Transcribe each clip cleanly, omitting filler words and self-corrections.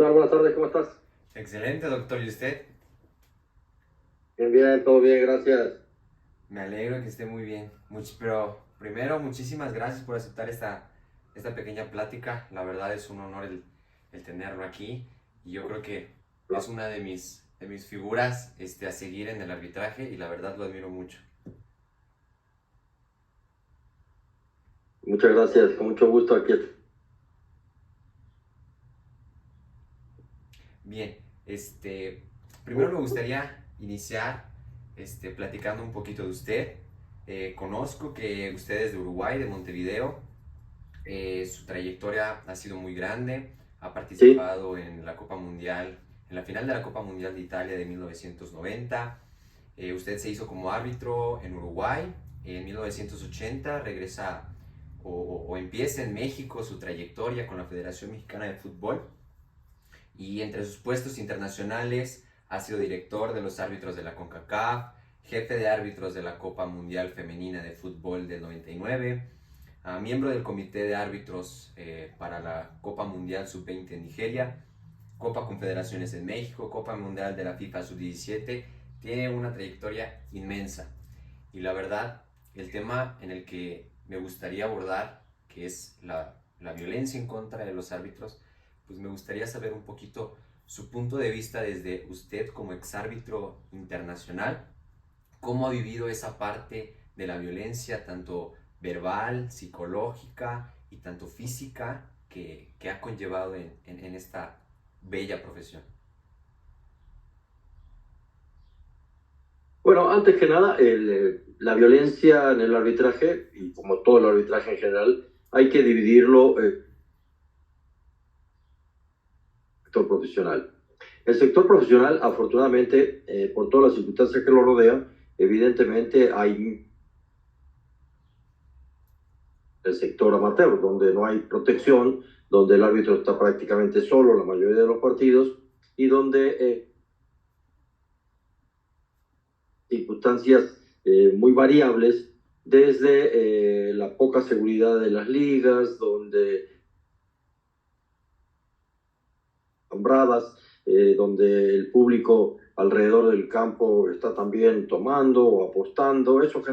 tal? Buenas tardes, ¿cómo estás? Excelente, doctor. ¿Y usted? Bien, bien, todo bien, gracias. Me alegro que esté muy bien. Pero primero, muchísimas gracias por aceptar esta pequeña plática. La verdad es un honor el tenerlo aquí. Y yo creo que es una de mis figuras a seguir en el arbitraje y la verdad lo admiro mucho. Muchas gracias, con mucho gusto aquí. Bien, primero me gustaría iniciar platicando un poquito de usted. Conozco que usted es de Uruguay, de Montevideo. Su trayectoria ha sido muy grande, ha Sí, participado en la Copa Mundial, en la final de la Copa Mundial de Italia de 1990. Usted se hizo como árbitro en Uruguay. En 1980 regresa o empieza en México su trayectoria con la Federación Mexicana de Fútbol. Y entre sus puestos internacionales ha sido director de los árbitros de la CONCACAF, jefe de árbitros de la Copa Mundial Femenina de Fútbol del 99, miembro del comité de árbitros para la Copa Mundial Sub-20 en Nigeria, Copa Confederaciones en México, Copa Mundial de la FIFA Sub-17. Tiene una trayectoria inmensa. Y la verdad, el tema en el que me gustaría abordar, que es la violencia en contra de los árbitros, pues me gustaría saber un poquito su punto de vista desde usted como exárbitro internacional, cómo ha vivido esa parte de la violencia, tanto verbal, psicológica y tanto física, que ha conllevado en esta bella profesión. bueno, antes que nada, la violencia en el arbitraje, y como todo el arbitraje en general, hay que dividirlo en sector profesional. El sector profesional, afortunadamente, por todas las circunstancias que lo rodean, evidentemente hay el sector amateur, donde no hay protección, donde el árbitro está prácticamente solo la mayoría de los partidos y donde circunstancias muy variables, desde la poca seguridad de las ligas, donde nombradas, donde el público alrededor del campo está también tomando o apostando, eso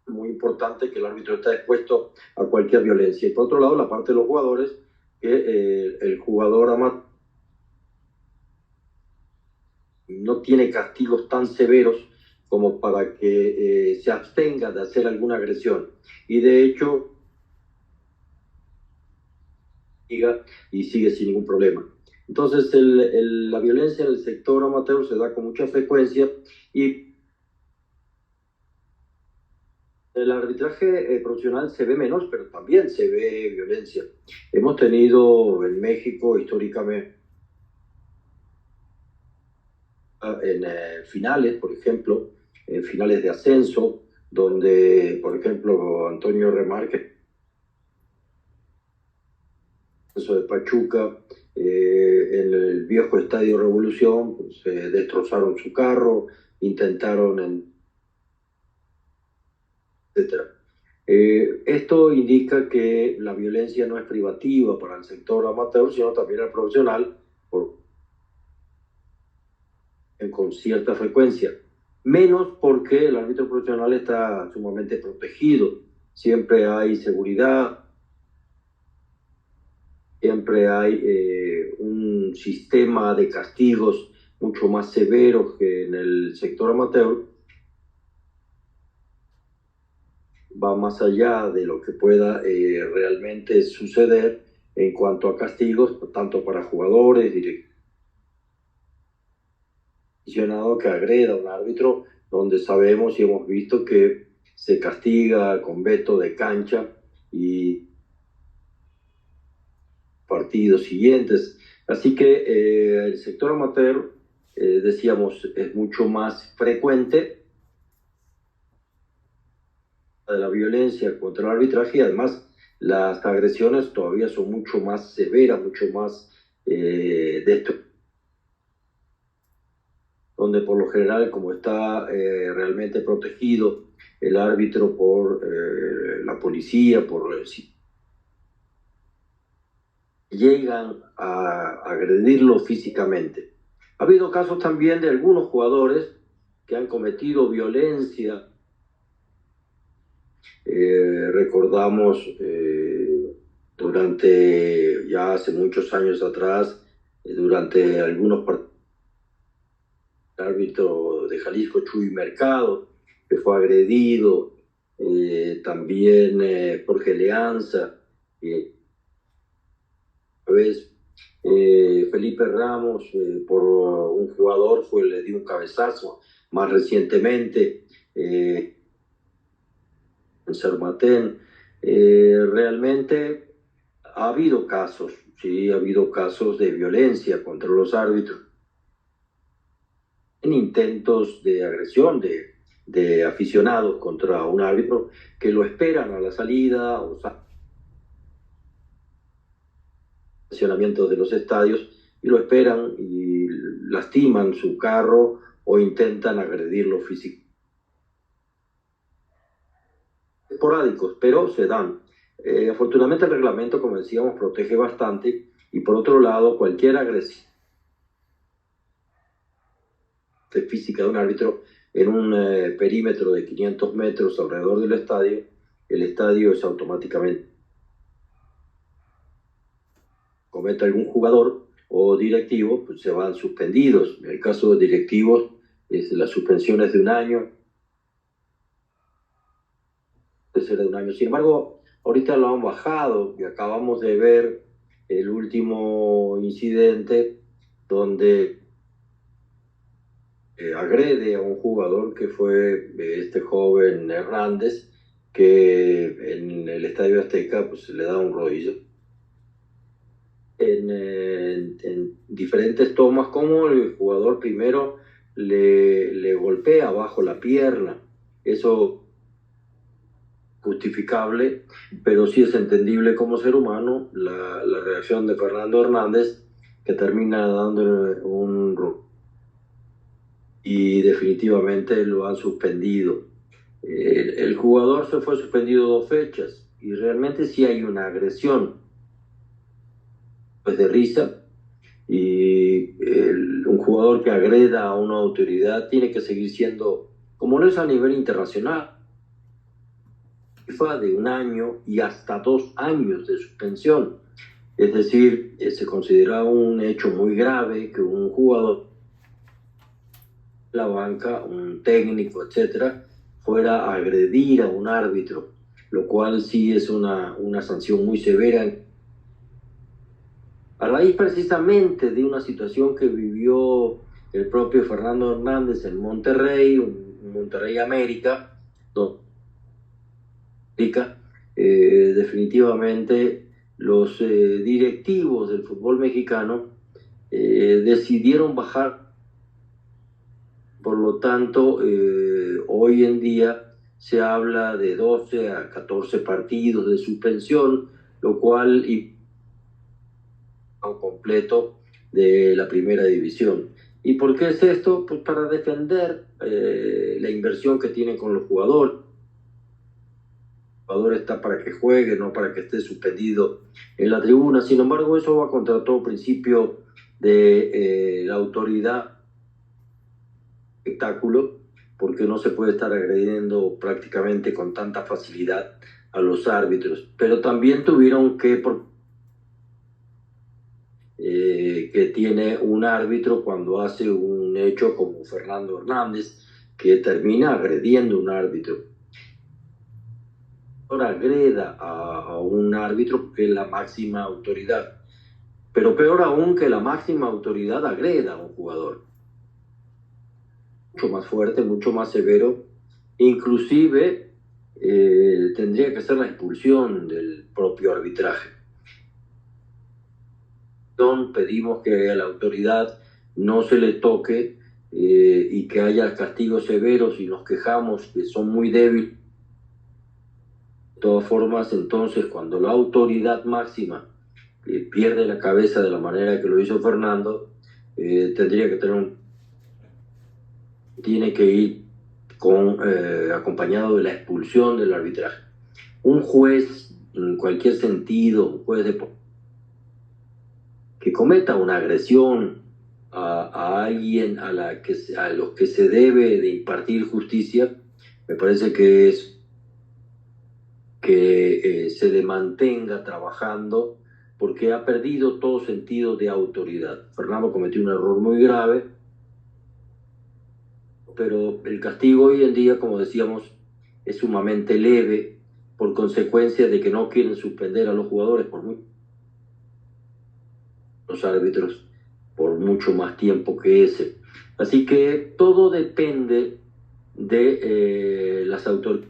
es muy importante, que el árbitro está expuesto a cualquier violencia. Y por otro lado, la parte de los jugadores, que el jugador amateur no tiene castigos tan severos como para que se abstenga de hacer alguna agresión. Y de hecho, y sigue sin ningún problema. Entonces, la violencia en el sector amateur se da con mucha frecuencia y el arbitraje profesional se ve menos, pero también se ve violencia. Hemos tenido en México históricamente en finales, por ejemplo, en finales de ascenso, donde, por ejemplo, Antonio Remarque, de Pachuca, en el viejo Estadio Revolución, pues, destrozaron su carro, intentaron, etcétera. Esto indica que la violencia no es privativa para el sector amateur, sino también el profesional, por, con cierta frecuencia. Menos porque el árbitro profesional está sumamente protegido. Siempre hay seguridad, siempre hay un sistema de castigos mucho más severos que en el sector amateur. Va más allá de lo que pueda realmente suceder en cuanto a castigos, tanto para jugadores, direccionado que agreda a un árbitro, donde sabemos y hemos visto que se castiga con veto de cancha y partidos siguientes. Así que el sector amateur, decíamos, es mucho más frecuente de la violencia contra el arbitraje y además las agresiones todavía son mucho más severas, mucho más de esto, donde por lo general, como está realmente protegido el árbitro por la policía, por llegan a agredirlo físicamente. Ha habido casos también de algunos jugadores que han cometido violencia. Recordamos durante, ya hace muchos años atrás, durante algunos partidos, el árbitro de Jalisco, Chuy Mercado, que fue agredido, también Jorge Leanza, vez Felipe Ramos por un jugador le dio un cabezazo más recientemente en Sermatén. Realmente ha habido casos, sí, ha habido casos de violencia contra los árbitros, en intentos de agresión de aficionados contra un árbitro que lo esperan a la salida o estacionamientos de los estadios y lo esperan y lastiman su carro o intentan agredirlo físicamente. Esporádicos, pero se dan. Afortunadamente el reglamento, como decíamos, protege bastante y por otro lado cualquier agresión física de un árbitro en un perímetro de 500 metros alrededor del estadio, el estadio es automáticamente cometa algún jugador o directivo, pues se van suspendidos. En el caso de directivos, la suspensión es de un año, será de un año. Sin embargo, ahorita lo han bajado y acabamos de ver el último incidente donde agrede a un jugador que fue este joven Hernández, que en el Estadio Azteca pues le da un rodillo. En diferentes tomas, como el jugador primero le golpea bajo la pierna. Eso justificable, pero sí es entendible como ser humano la reacción de Fernando Hernández, que termina dándole un y definitivamente lo han suspendido. El jugador se fue suspendido 2 fechas y realmente sí hay una agresión, pues de risa, y un jugador que agreda a una autoridad tiene que seguir siendo, como no es a nivel internacional, FIFA de un año y hasta 2 años de suspensión. Es decir, se considera un hecho muy grave que un jugador de la banca, un técnico, etcétera, fuera a agredir a un árbitro, lo cual sí es una sanción muy severa. A raíz precisamente de una situación que vivió el propio Fernando Hernández en Monterrey, un Monterrey América, definitivamente los directivos del fútbol mexicano decidieron bajar. Por lo tanto, hoy en día se habla de 12 a 14 partidos de suspensión, lo cual y completo de la primera división. ¿Y por qué es esto? Pues para defender la inversión que tienen con los jugadores. El jugador está para que juegue, no para que esté suspendido en la tribuna. Sin embargo, eso va contra todo principio de la autoridad del espectáculo, porque no se puede estar agrediendo prácticamente con tanta facilidad a los árbitros. Pero también tuvieron que que tiene un árbitro cuando hace un hecho como Fernando Hernández, que termina agrediendo a un árbitro. Ahora agreda a un árbitro porque es la máxima autoridad, pero peor aún que la máxima autoridad agreda a un jugador. Mucho más fuerte, mucho más severo, inclusive tendría que ser la expulsión del propio arbitraje. Pedimos que a la autoridad no se le toque y que haya castigos severos, y nos quejamos que son muy débiles. De todas formas, entonces, cuando la autoridad máxima pierde la cabeza de la manera que lo hizo Fernando, tendría que tener tiene que ir acompañado de la expulsión del arbitraje. Un juez, en cualquier sentido, un juez de que cometa una agresión a alguien a los que se debe de impartir justicia, me parece que es que se le mantenga trabajando porque ha perdido todo sentido de autoridad. Fernando cometió un error muy grave, pero el castigo hoy en día, como decíamos, es sumamente leve por consecuencia de que no quieren suspender a los jugadores por los árbitros por mucho más tiempo que ese. Así que todo depende de las autoridades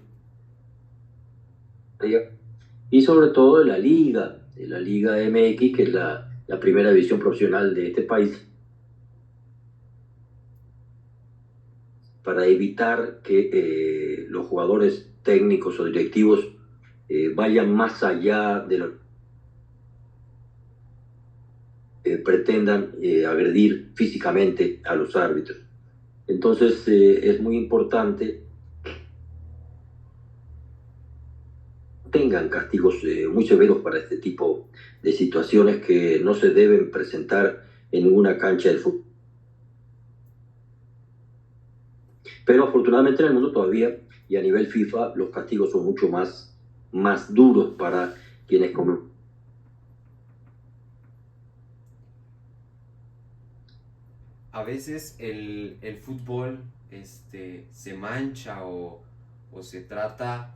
y sobre todo de la Liga MX, que es la primera división profesional de este país, para evitar que los jugadores técnicos o directivos vayan más allá de lo que pretendan agredir físicamente a los árbitros. Entonces es muy importante tengan castigos muy severos para este tipo de situaciones que no se deben presentar en ninguna cancha del fútbol. Pero afortunadamente en el mundo todavía, y a nivel FIFA, los castigos son mucho más duros para quienes cometen. A veces el fútbol se mancha o se trata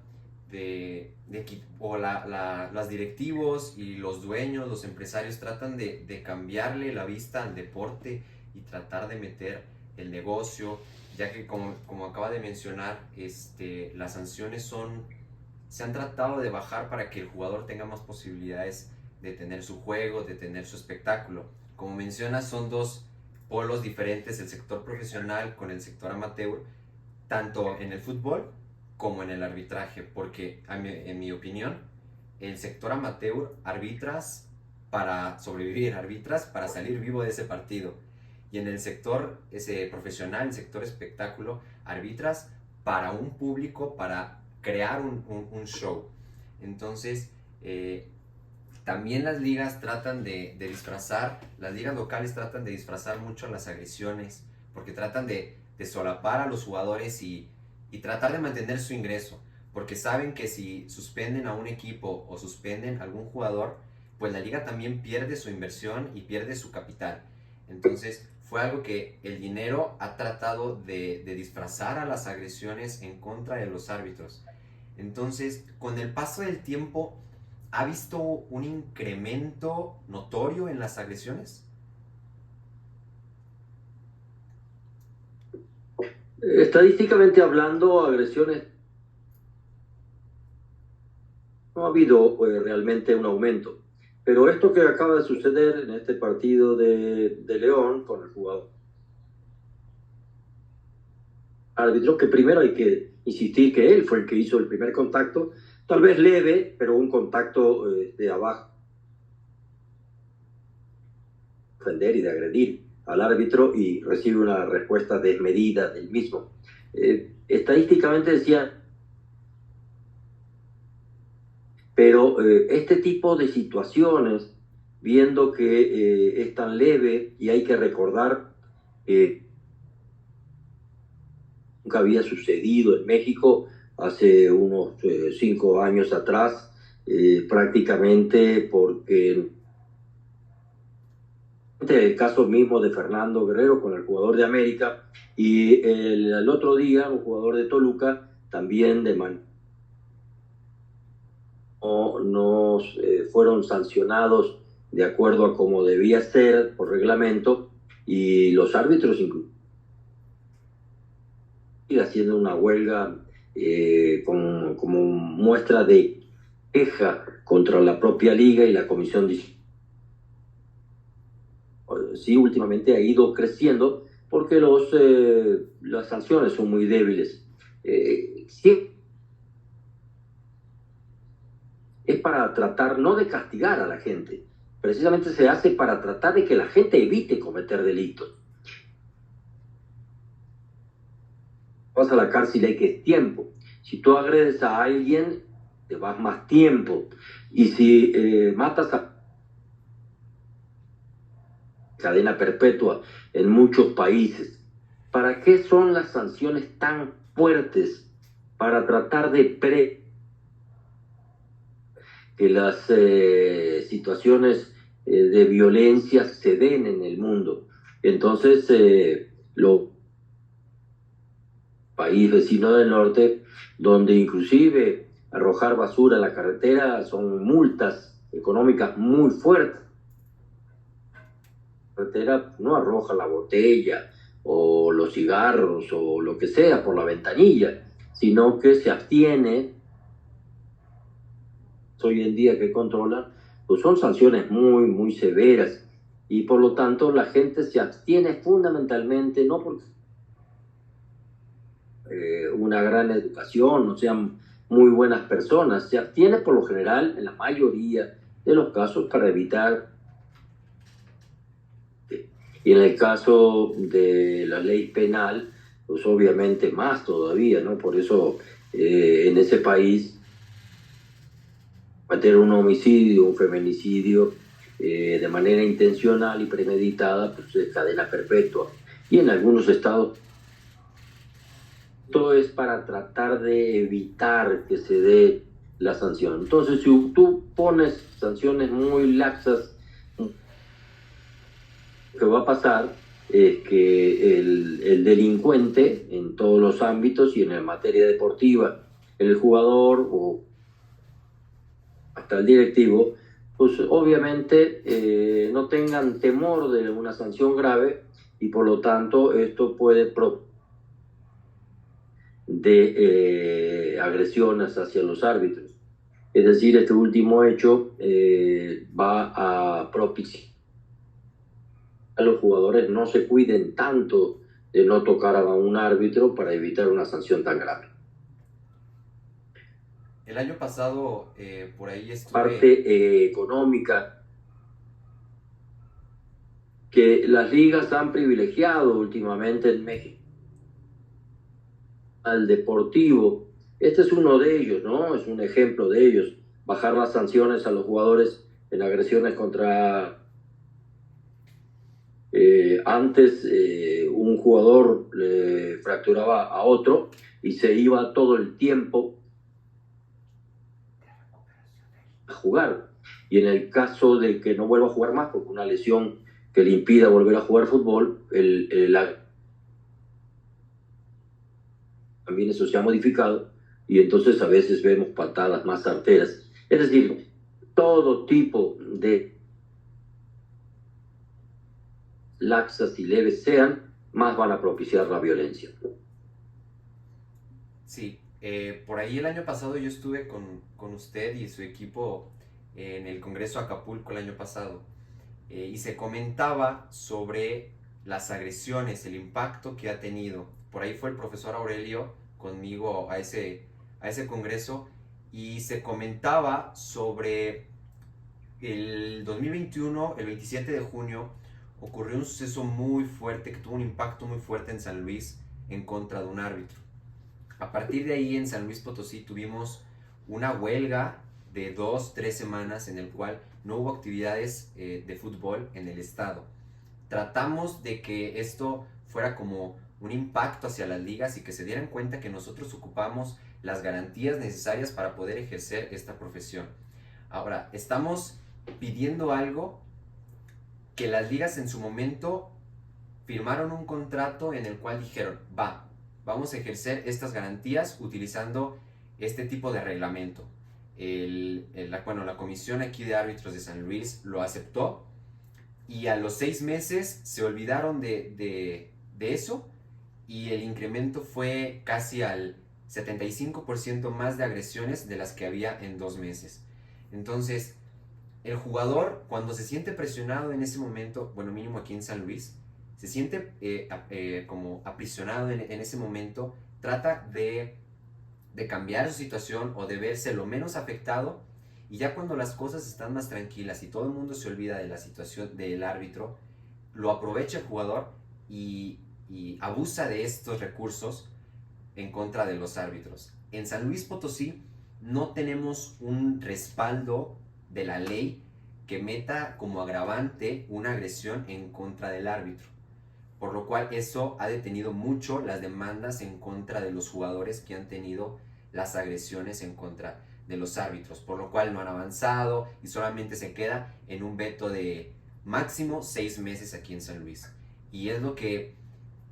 o las directivos y los dueños, los empresarios tratan de cambiarle la vista al deporte y tratar de meter el negocio, ya que como acaba de mencionar, las sanciones se han tratado de bajar para que el jugador tenga más posibilidades de tener su juego, de tener su espectáculo. Como mencionas, son dos polos diferentes, el sector profesional con el sector amateur, tanto en el fútbol como en el arbitraje, porque en mi opinión, el sector amateur arbitras para sobrevivir, arbitras para salir vivo de ese partido, y en el sector profesional, el sector espectáculo, arbitras para un público, para crear un show. Entonces, también las ligas tratan de disfrazar, las ligas locales tratan de disfrazar mucho las agresiones, porque tratan de solapar a los jugadores y tratar de mantener su ingreso, porque saben que si suspenden a un equipo o suspenden a algún jugador, pues la liga también pierde su inversión y pierde su capital. Entonces fue algo que el dinero ha tratado de disfrazar a las agresiones en contra de los árbitros. Entonces, con el paso del tiempo, ¿ha visto un incremento notorio en las agresiones? Estadísticamente hablando, agresiones no ha habido realmente un aumento. Pero esto que acaba de suceder en este partido de León con el jugador árbitro, que primero hay que insistir que él fue el que hizo el primer contacto, tal vez leve, pero un contacto de abajo, ofender y de agredir al árbitro y recibe una respuesta desmedida del mismo. Estadísticamente decía, pero este tipo de situaciones, viendo que es tan leve y hay que recordar que nunca había sucedido en México hace unos 5 años atrás, prácticamente porque el caso mismo de Fernando Guerrero con el jugador de América y el otro día un jugador de Toluca también no fueron sancionados de acuerdo a como debía ser por reglamento y los árbitros incluso haciendo una huelga como muestra de queja contra la propia liga y la comisión sí últimamente ha ido creciendo porque las sanciones son muy débiles. Sí, es para tratar no de castigar a la gente, precisamente se hace para tratar de que la gente evite cometer delitos. Vas a la cárcel hay que es tiempo. Si tú agredes a alguien, te vas más tiempo. Y si matas a cadena perpetua en muchos países. ¿Para qué son las sanciones tan fuertes? Para tratar de que las situaciones de violencia se den en el mundo. Entonces, los países vecinos del norte, donde inclusive arrojar basura a la carretera son multas económicas muy fuertes. La carretera no arroja la botella o los cigarros o lo que sea por la ventanilla, sino que se abstiene. Hoy en día que controlan, pues son sanciones muy, muy severas, y por lo tanto la gente se abstiene fundamentalmente, no porque una gran educación, no sean muy buenas personas, se abstiene por lo general, en la mayoría de los casos, para evitar. Y en el caso de la ley penal, pues obviamente más todavía, ¿no? Por eso en ese país cometer un homicidio, un feminicidio, de manera intencional y premeditada, pues es cadena perpetua. Y en algunos estados, todo es para tratar de evitar que se dé la sanción. Entonces, si tú pones sanciones muy laxas, lo que va a pasar es que el delincuente, en todos los ámbitos y en la materia deportiva, el jugador o hasta el directivo, pues obviamente no tengan temor de una sanción grave, y por lo tanto esto puede de agresiones hacia los árbitros. Es decir, este último hecho va a propiciar a los jugadores no se cuiden tanto de no tocar a un árbitro para evitar una sanción tan grave. El año pasado por ahí Parte estuve... económica que las ligas han privilegiado últimamente en México al deportivo. Este es uno de ellos, ¿no? Es un ejemplo de ellos. Bajar las sanciones a los jugadores en agresiones contra... antes un jugador le fracturaba a otro y se iba todo el tiempo a jugar. Y en el caso de que no vuelva a jugar más, porque una lesión que le impida volver a jugar fútbol, también eso se ha modificado, y entonces a veces vemos patadas más certeras. Es decir, todo tipo de laxas y leves sean, más van a propiciar la violencia. Sí, por ahí el año pasado yo estuve con usted y su equipo en el Congreso Acapulco el año pasado, y se comentaba sobre las agresiones, el impacto que ha tenido. Por ahí fue el profesor Aurelio conmigo a ese congreso, y se comentaba sobre el 2021, el 27 de junio, ocurrió un suceso muy fuerte que tuvo un impacto muy fuerte en San Luis en contra de un árbitro. A partir de ahí en San Luis Potosí tuvimos una huelga de 2-3 semanas en el cual no hubo actividades de fútbol en el estado. Tratamos de que esto fuera como un impacto hacia las ligas y que se dieran cuenta que nosotros ocupamos las garantías necesarias para poder ejercer esta profesión. Ahora, estamos pidiendo algo que las ligas en su momento firmaron un contrato en el cual dijeron, vamos a ejercer estas garantías utilizando este tipo de reglamento. La comisión aquí de árbitros de San Luis lo aceptó, y a los 6 meses se olvidaron de eso, y el incremento fue casi al 75% más de agresiones de las que había en 2 meses. Entonces, el jugador, cuando se siente presionado en ese momento, bueno, mínimo aquí en San Luis, se siente como aprisionado en ese momento, trata de cambiar su situación o de verse lo menos afectado, y ya cuando las cosas están más tranquilas y todo el mundo se olvida de la situación del árbitro, lo aprovecha el jugador y abusa de estos recursos en contra de los árbitros. En San Luis Potosí no tenemos un respaldo de la ley que meta como agravante una agresión en contra del árbitro. Por lo cual eso ha detenido mucho las demandas en contra de los jugadores que han tenido las agresiones en contra de los árbitros, por lo cual no han avanzado y solamente se queda en un veto de máximo 6 meses aquí en San Luis. Y es lo que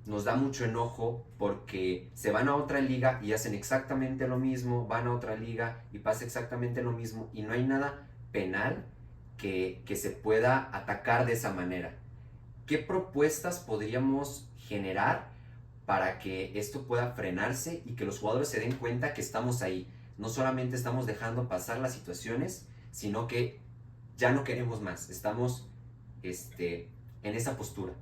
nos da mucho enojo porque se van a otra liga y hacen exactamente lo mismo, van a otra liga y pasa exactamente lo mismo y no hay nada penal que se pueda atacar de esa manera. ¿Qué propuestas podríamos generar para que esto pueda frenarse y que los jugadores se den cuenta que estamos ahí? No solamente estamos dejando pasar las situaciones, sino que ya no queremos más, estamos en esa postura.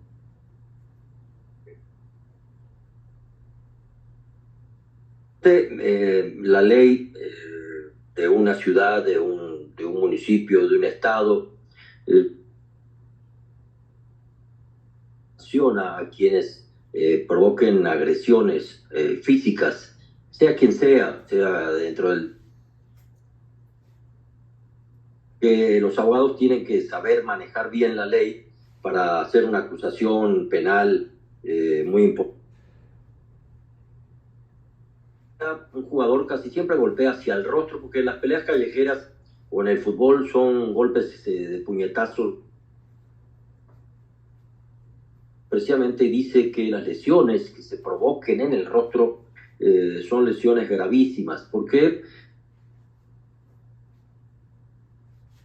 La ley de una ciudad, de un municipio, de un estado, sanciona a quienes provoquen agresiones físicas, sea quien sea dentro del... que los abogados tienen que saber manejar bien la ley para hacer una acusación penal muy importante. Un jugador casi siempre golpea hacia el rostro, porque las peleas callejeras o en el fútbol son golpes de puñetazos. Precisamente dice que las lesiones que se provoquen en el rostro son lesiones gravísimas. ¿Por qué?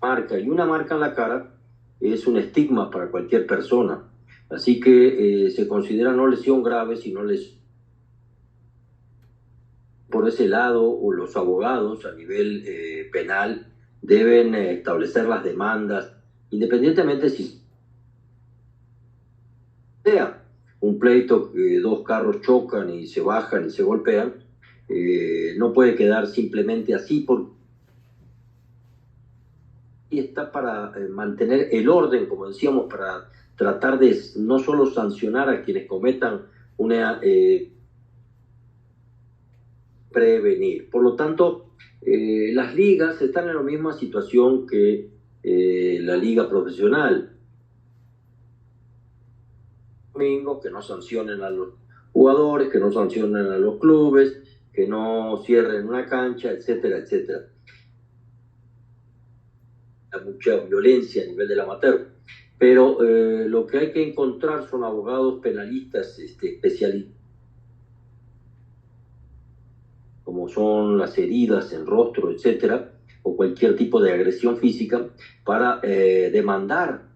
Marca, y una marca en la cara es un estigma para cualquier persona. Así que se considera no lesión grave, sino lesión. Por ese lado, o los abogados a nivel penal deben establecer las demandas, independientemente si sea un pleito que dos carros chocan y se bajan y se golpean, no puede quedar simplemente así, porque está para mantener el orden, como decíamos, para tratar de no solo sancionar a quienes cometan una... prevenir. Por lo tanto, las ligas están en la misma situación que la liga profesional. Domingo, que no sancionen a los jugadores, que no sancionen a los clubes, que no cierren una cancha, etcétera, etcétera. Hay mucha violencia a nivel del amateur. Pero lo que hay que encontrar son abogados penalistas especializados, como son las heridas en rostro, etcétera, o cualquier tipo de agresión física, para demandar,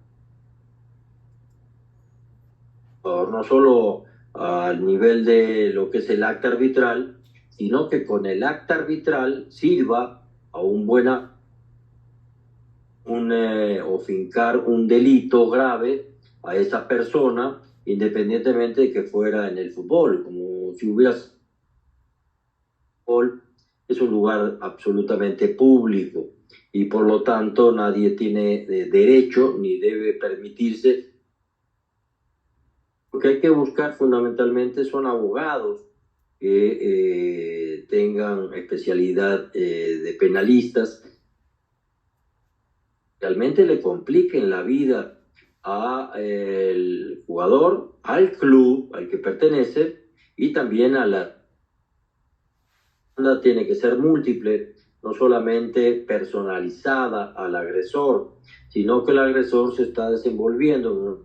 no solo al nivel de lo que es el acta arbitral, sino que con el acta arbitral sirva a un buena o fincar un delito grave a esa persona, independientemente de que fuera en el fútbol, como si hubieras... es un lugar absolutamente público y por lo tanto nadie tiene derecho ni debe permitirse. Lo que hay que buscar fundamentalmente son abogados que tengan especialidad de penalistas, realmente le compliquen la vida al jugador, al club al que pertenece y también a la... tiene que ser múltiple, no solamente personalizada al agresor, sino que el agresor se está desenvolviendo en un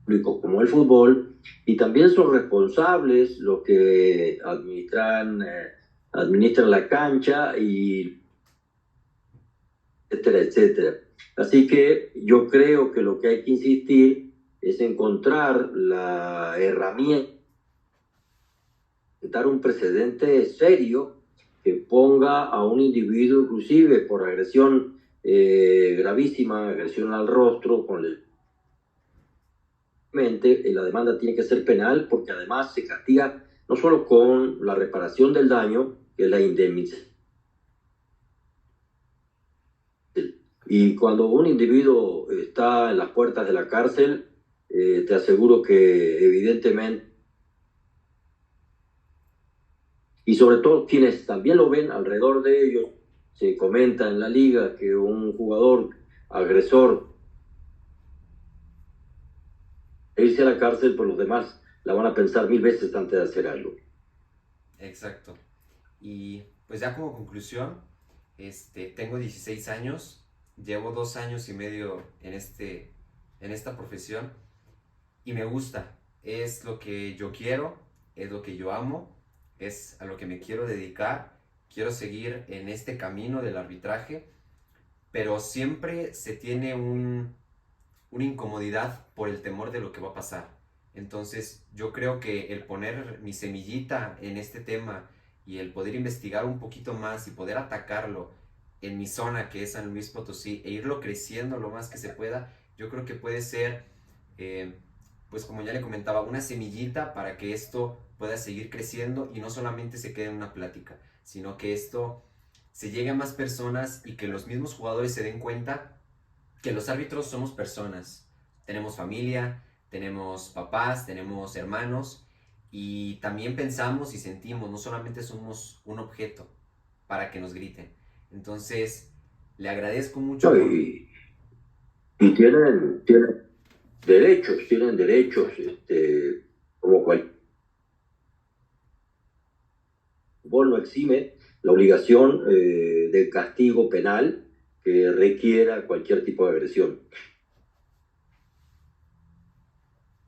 público como el fútbol, y también son responsables los que administran la cancha, y etcétera, etcétera. Así que yo creo que lo que hay que insistir es encontrar la herramienta, dar un precedente serio que ponga a un individuo, inclusive por agresión gravísima, agresión al rostro, la demanda tiene que ser penal, porque además se castiga no solo con la reparación del daño, que es la indemnización. Y cuando un individuo está en las puertas de la cárcel, te aseguro que evidentemente, y sobre todo quienes también lo ven alrededor de ellos, se comenta en la liga que un jugador agresor irse a la cárcel, por los demás la van a pensar 1000 veces antes de hacer algo. Exacto. Y pues ya como conclusión, tengo 16 años, llevo 2 años y medio en esta profesión y me gusta. Es lo que yo quiero, es lo que yo amo, es a lo que me quiero dedicar. Quiero seguir en este camino del arbitraje, pero siempre se tiene una incomodidad por el temor de lo que va a pasar. Entonces yo creo que el poner mi semillita en este tema y el poder investigar un poquito más y poder atacarlo en mi zona que es San Luis Potosí e irlo creciendo lo más que se pueda, yo creo que puede ser, pues como ya le comentaba, una semillita para que esto pueda seguir creciendo y no solamente se quede en una plática, sino que esto se llegue a más personas y que los mismos jugadores se den cuenta que los árbitros somos personas, tenemos familia, tenemos papás, tenemos hermanos y también pensamos y sentimos, no solamente somos un objeto para que nos griten. Entonces, le agradezco mucho No, por... y tienen derechos, como cualquier fútbol no exime la obligación de castigo penal que requiera cualquier tipo de agresión.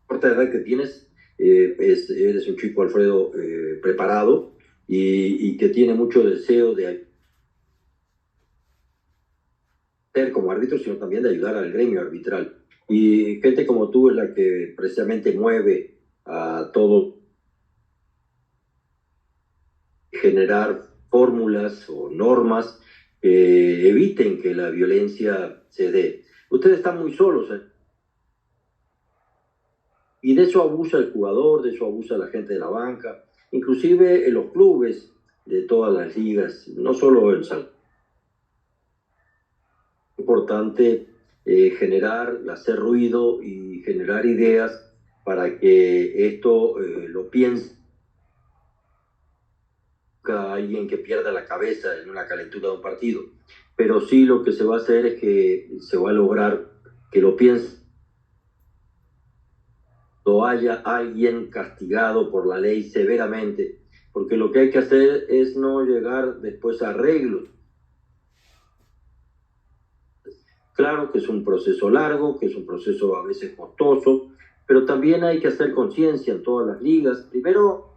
Corta edad que tienes, eres un chico, Alfredo, preparado y que tiene mucho deseo de ser como árbitro, sino también de ayudar al gremio arbitral. Y gente como tú es la que precisamente mueve a todo, generar fórmulas o normas que eviten que la violencia se dé. Ustedes están muy solos, ¿eh? Y de eso abusa el jugador, de eso abusa la gente de la banca, inclusive en los clubes de todas las ligas, no solo en San. Es importante generar, hacer ruido y generar ideas para que esto lo piense alguien que pierda la cabeza en una calentura de un partido. Pero sí lo que se va a hacer es que se va a lograr que lo piense o haya alguien castigado por la ley severamente, porque lo que hay que hacer es no llegar después a arreglos. Claro que es un proceso largo, que es un proceso a veces costoso, pero también hay que hacer conciencia en todas las ligas. Primero,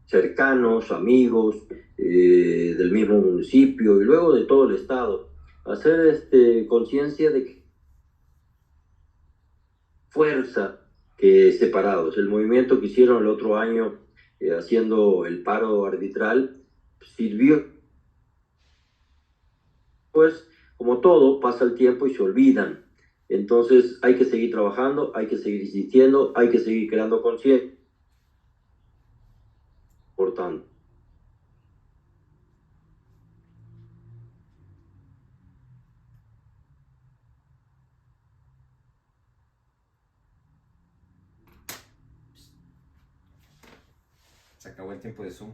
cercanos, amigos del mismo municipio y luego de todo el estado. Hacer conciencia de que fuerza que separados. El movimiento que hicieron el otro año haciendo el paro arbitral sirvió, pues como todo, pasa el tiempo y se olvidan. Entonces hay que seguir trabajando, hay que seguir insistiendo, hay que seguir creando conciencia. Por tanto, Se acabó el tiempo de Zoom.